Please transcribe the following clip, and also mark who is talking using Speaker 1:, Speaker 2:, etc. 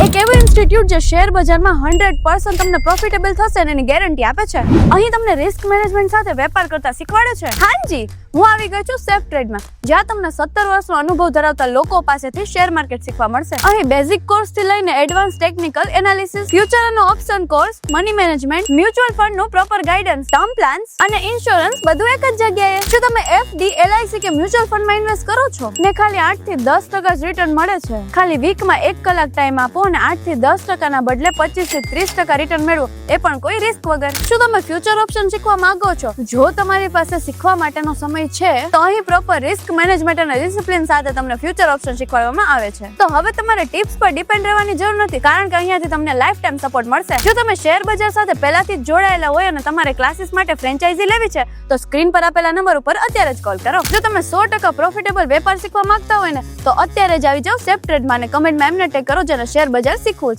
Speaker 1: એક એવું ઇન્સ્ટિટ્યૂટ જે શેર બજારમાં 100% તમને પ્રોફિટેબલ થશે એની ગેરંટી આપે છે. અહીં તમને રિસ્ક મેનેજમેન્ટ સાથે વેપાર કરતા શીખવાડે છે. હાજી, હું આવી ગઈ છું સેફ ટ્રેડમાં, જ્યાં તમને 17 વર્ષનો અનુભવ ધરાવતા લોકો પાસેથી શેર માર્કેટ શીખવા મળશે. અહીં બેઝિક કોર્સ થી લઈને એડવાન્સ ટેકનિકલ એનાલિસિસ, ફ્યુચર અને option course, money management, mutual fund નું પ્રોપર ગાઈડન્સ, ટર્મ પ્લાન્સ અને ઇન્સ્યોરન્સ બધું એક જ જગ્યાએ. જો તમે FD, LIC કે મ્યુચ્યુઅલ ફંડમાં ઇન્વેસ્ટ કરો છો ને ખાલી 8 થી 10% જ રિટર્ન મળે છે, ખાલી વીકમાં 1 કલાક ટાઈમ આપો અને 8 થી 10% ના બદલે 25 થી 30% રિટર્ન મેળવો, એ પણ કોઈ રિસ્ક વગર. શું તમે ફ્યુચર ઓપ્શન શીખવા માંગો છો? જો તમારી પાસે શીખવા માટેનો સમય છે તો અહીં પ્રોપર રિસ્ક મેનેજમેન્ટ અને ડિસિપ્લિન સાથે તમને ફ્યુચર ઓપ્શન શીખવાડવામાં આવે છે. તો હવે તમારે ટિપ્સ પર ડિપેન્ડ રહેવાની જરૂર નથી, કારણ કે અહીંયાથી તમને લાઈફ ટાઈમ સપોર્ટ મળશે. જો તમે શેર બજાર સાથે પહેલાથી જ જોડાયેલા હોય અને તમારે ક્લાસીસ માટે ફ્રેન્ચાઇઝી લેવી છે તો સ્ક્રીન પર આપેલા નંબર ઉપર અત્યારે જ કોલ કરો. જો તમે 100% પ્રોફિટેબલ વેપાર શીખવા માંગતા હોય ને તો અત્યારે જ આવી જાઓ સેફ ટ્રેડમાં અને કમેન્ટમાં એમને ટેગ કરો જેને શેર બજાર શીખવું છે.